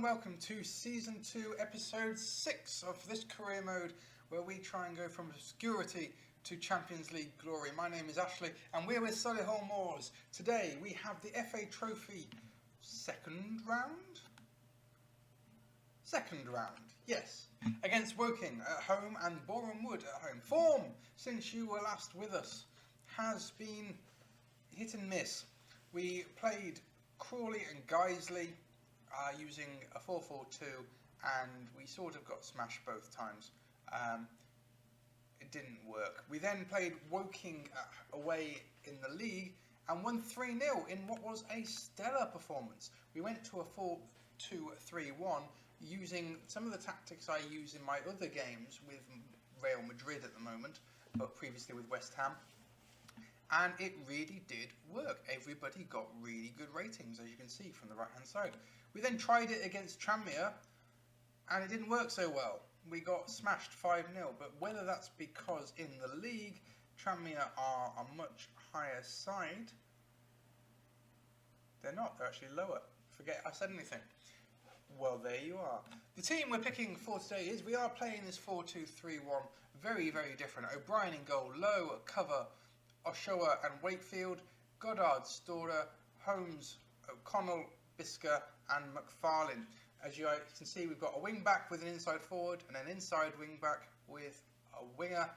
welcome to Season 2, Episode 6 of this career mode where we try and go from obscurity to Champions League glory. My name is Ashley and we're with Solihull Moors. Today we have the FA Trophy second round, yes, against Woking at home and Boreham Wood at home. Form since you were last with us has been hit and miss. We played Crawley and Guiseley using a 4-4-2 and we sort of got smashed both times. It didn't work. We then played Woking away in the league and won 3-0 in what was a stellar performance. We went to a 4-2-3-1 using some of the tactics I use in my other games with Real Madrid at the moment, but previously with West Ham. And it really did work. Everybody got really good ratings, as you can see from the right hand side. We then tried it against Tranmere and it didn't work so well. We got smashed 5-0, but whether that's because in the league Tranmere are a much higher side, they're not, they're actually lower. Forget I said anything. Well, there you are. The team we're picking for today is we are playing this 4-2-3-1, very, very different. O'Brien in goal, Lowe at cover, Oshoa and Wakefield, Goddard, Storer, Holmes, O'Connell, Bisker and McFarlane. As you can see, we've got a wing back with an inside forward and an inside wing back with a winger,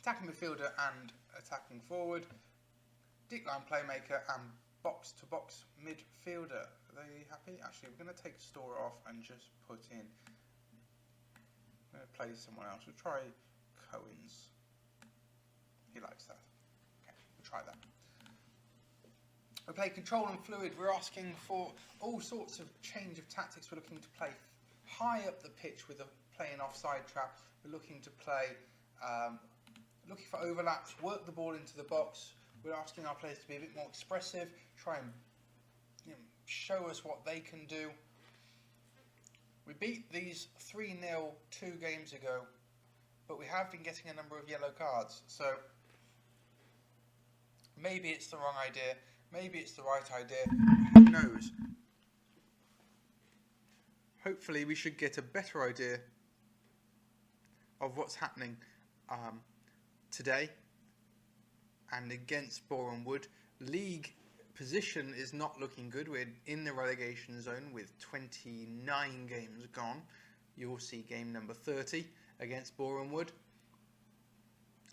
attacking midfielder and attacking forward, deep line playmaker and box to box midfielder. Are they happy? Actually, we're going to take Storer off and just put in, I'm going to play someone else. We'll try Cohen's. He likes that. Okay, we'll try that. We play control and fluid. We're asking for all sorts of change of tactics. We're looking to play high up the pitch with a playing offside trap. We're looking to play, looking for overlaps, work the ball into the box. We're asking our players to be a bit more expressive, try and show us what they can do. We beat these 3-0 2 games ago, but we have been getting a number of yellow cards. So maybe it's the wrong idea. Maybe it's the right idea. Who knows? Hopefully we should get a better idea of what's happening today and against Boreham Wood. League position is not looking good. We're in the relegation zone with 29 games gone. You'll see game number 30 against Boreham Wood.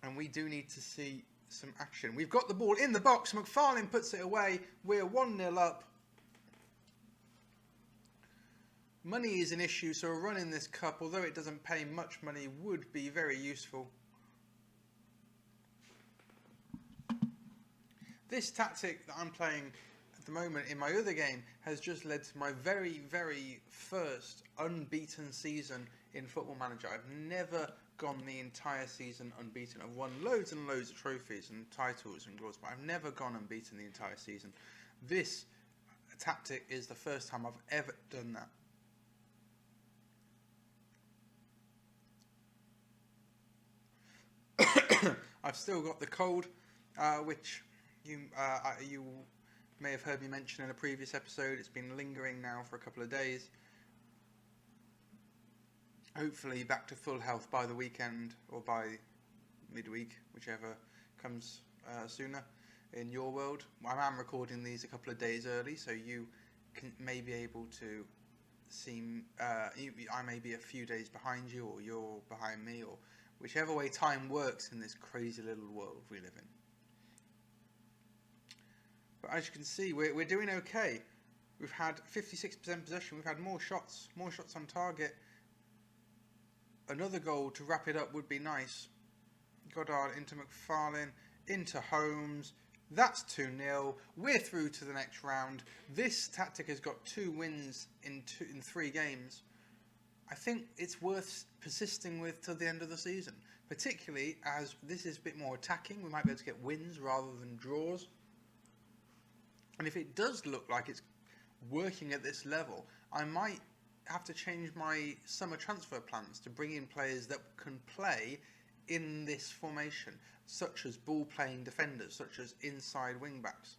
And we do need to see some action. We've got the ball in the box. McFarlane puts it away. We're 1-0 up. Money is an issue, so a run in this cup, although it doesn't pay much money, would be very useful. This tactic that I'm playing at the moment in my other game has just led to my very, very first unbeaten season in Football Manager. I've never gone the entire season unbeaten. I've won loads and loads of trophies and titles and goals, but I've never gone unbeaten the entire season. This tactic is the first time I've ever done that. I've still got the cold, which you may have heard me mention in a previous episode. It's been lingering now for a couple of days. Hopefully back to full health by the weekend or by midweek, whichever comes sooner in your world. I am recording these a couple of days early, so you may be able to see. I may be a few days behind you, or you're behind me, or whichever way time works in this crazy little world we live in. But as you can see, we're doing okay. We've had 56% possession. We've had more shots on target. Another goal to wrap it up would be nice. Goddard into McFarlane, into Holmes. That's 2-0. We're through to the next round. This tactic has got 2 wins in 3 games. I think it's worth persisting with till the end of the season, particularly as this is a bit more attacking. We might be able to get wins rather than draws. And if it does look like it's working at this level, I might have to change my summer transfer plans to bring in players that can play in this formation, such as ball playing defenders, such as inside wing backs.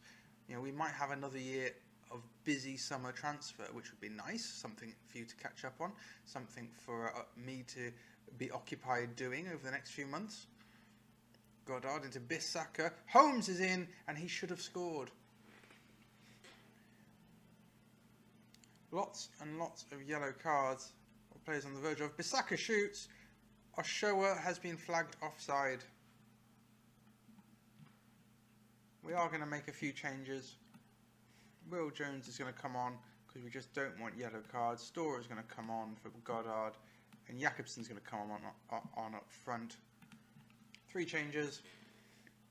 We might have another year of busy summer transfer, which would be nice, something for you to catch up on, something for me to be occupied doing over the next few months. Goddard into Bissaka. Holmes is in, and he should have scored. Lots and lots of yellow cards. Players on the verge of. Bissaka shoots. Oshoa has been flagged offside. We are going to make a few changes. Will Jones is going to come on because we just don't want yellow cards. Storer is going to come on for Goddard. And Jakobsen's going to come on up front. 3 changes.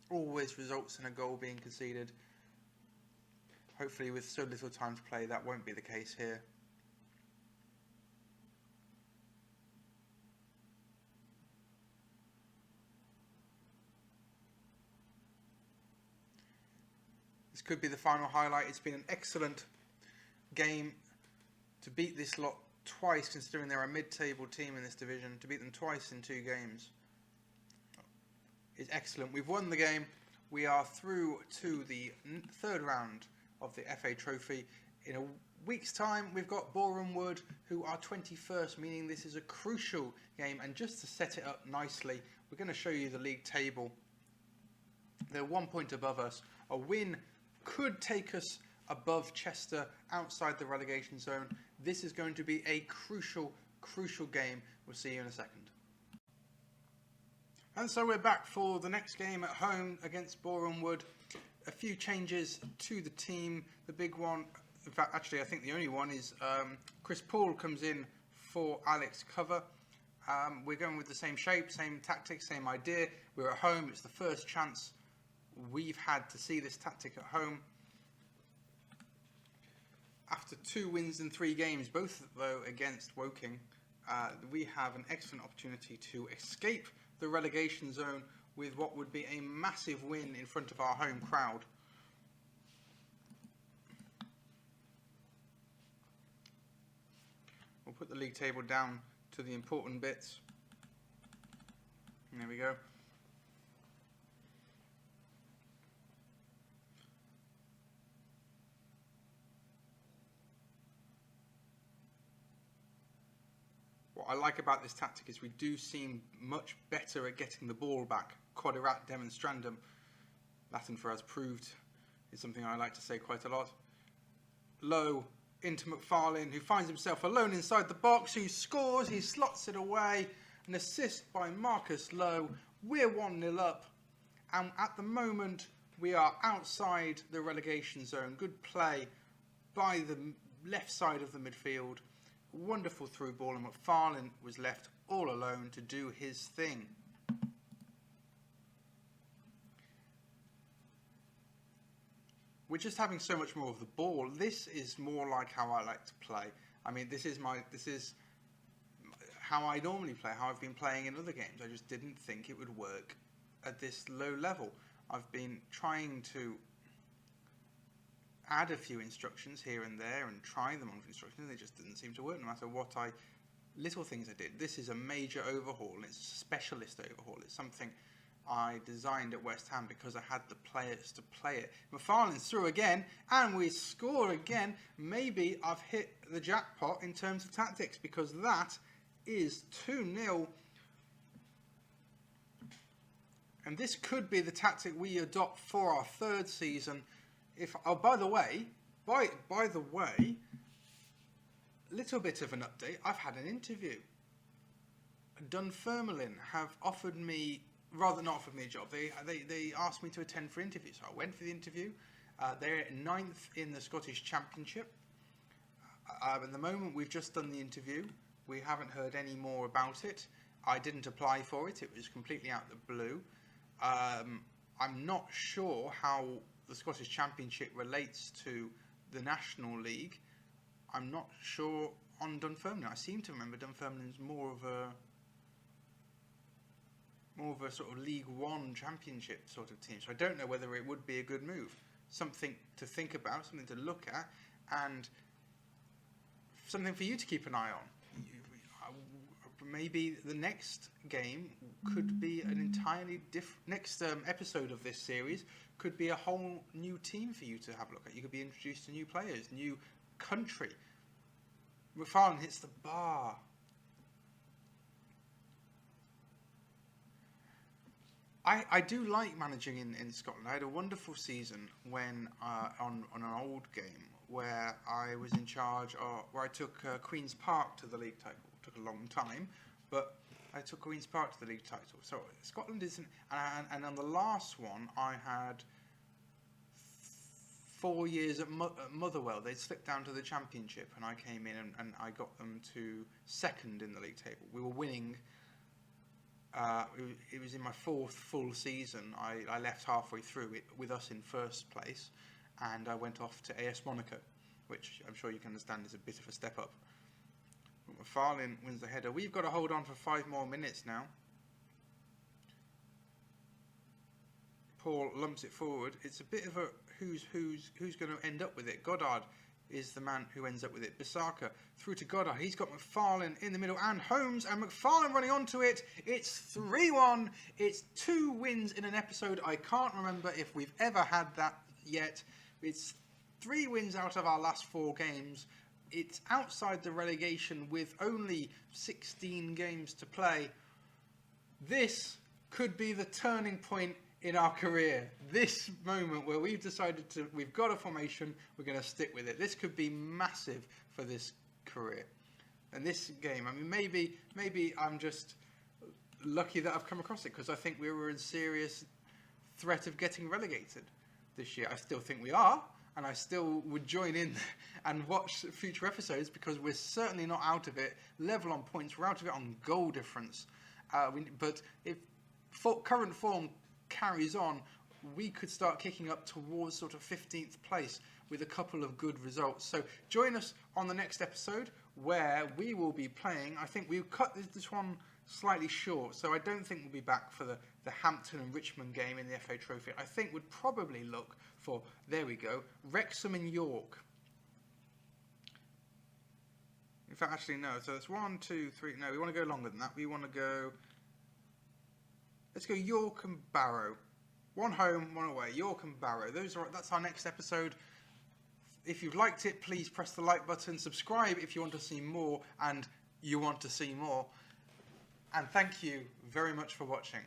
Always results in a goal being conceded. Hopefully with so little time to play that won't be the case here. This could be the final highlight. It's been an excellent game to beat this lot twice, considering they're a mid-table team in this division. To beat them twice in 2 games is excellent. We've won the game. We are through to the 3rd round of the FA Trophy. In a week's time, we've got Boreham Wood, who are 21st, meaning this is a crucial game. And just to set it up nicely, we're going to show you the league table. They're 1 point above us. A win could take us above Chester, outside the relegation zone. This is going to be a crucial game. We'll see you in a second. And so we're back for the next game at home against Boreham Wood. A few changes to the team. The big one, in fact, actually, I think the only one is Chris Paul comes in for Alex Cover. We're going with the same shape, same tactics, same idea. We're at home. It's the first chance we've had to see this tactic at home. After 2 wins in 3 games, both though against Woking, we have an excellent opportunity to escape the relegation zone with what would be a massive win in front of our home crowd. We'll put the league table down to the important bits. There we go. What I like about this tactic is we do seem much better at getting the ball back. Quaderat demonstrandum, Latin for as proved, is something I like to say quite a lot. Low into McFarlane, who finds himself alone inside the box, who scores, he slots it away. An assist by Marcus Lowe. We're 1-0 up, and at the moment we are outside the relegation zone. Good play by the left side of the midfield. Wonderful through ball, and McFarlane was left all alone to do his thing. We're just having so much more of the ball. This is more like how I like to play. I mean, this is how I normally play, how I've been playing in other games. I just didn't think it would work at this low level. I've been trying to add a few instructions here and there and try them on instructions. They just didn't seem to work no matter what little things I did. This is a major overhaul. It's a specialist overhaul. It's something I designed at West Ham because I had the players to play it. McFarlane's through again, and we score again. Maybe I've hit the jackpot in terms of tactics, because that is 2-0. And this could be the tactic we adopt for our 3rd season. By the way, little bit of an update. I've had an interview. Dunfermline have offered me, rather not offered me a job. They asked me to attend for interviews. So I went for the interview. They're 9th in the Scottish Championship. At the moment, we've just done the interview. We haven't heard any more about it. I didn't apply for it. It was completely out of the blue. I'm not sure how the Scottish Championship relates to the National League. I'm not sure on Dunfermline. I seem to remember Dunfermline's more of a sort of League One Championship sort of team. So I don't know whether it would be a good move. Something to think about, something to look at, and something for you to keep an eye on. maybe the next game could be an entirely different. Next episode of this series could be a whole new team for you to have a look at. You could be introduced to new players, new country. McFarlane hits the bar. I do like managing in Scotland. I had a wonderful season when on an old game where I was in charge of, where I took Queen's Park to the league title. It took a long time, but I took Queen's Park to the league title. So Scotland isn't, and on the last one I had 4 years at Motherwell. They'd slipped down to the Championship, and I came in and I got them to second in the league table. We were winning. It was in my 4th full season. I left halfway through it with us in first place, and I went off to AS Monaco, which I'm sure you can understand is a bit of a step up. But McFarlane wins the header. We've got to hold on for 5 more minutes now. Paul lumps it forward. It's a bit of a who's going to end up with it. Goddard is the man who ends up with it. Bissaka through to Goddard. He's got McFarlane in the middle and Holmes, and McFarlane running onto it. It's 3-1. It's 2 wins in an episode. I can't remember if we've ever had that yet. It's 3 wins out of our last 4 games. It's outside the relegation with only 16 games to play. This could be the turning point in our career. This moment where we've decided we've got a formation, we're going to stick with it. This could be massive for this career. And this game, I mean, maybe I'm just lucky that I've come across it, because I think we were in serious threat of getting relegated this year. I still think we are, and I still would join in and watch future episodes, because we're certainly not out of it. Level on points, we're out of it on goal difference. But if current form carries on, we could start kicking up towards sort of 15th place with a couple of good results. So join us on the next episode, where we will be playing. I think we've cut this one slightly short, so I don't think we'll be back for the Hampton and Richmond game in the FA Trophy. I think we'd probably look for, there we go, Wrexham and York. In fact, actually no, so it's 1, 2, 3, no, we want to go longer than that. We want to go, let's go York and Barrow. 1 home, 1 away. York and Barrow. That's our next episode. If you've liked it, please press the like button. Subscribe if you want to see more, and you want to see more. And thank you very much for watching.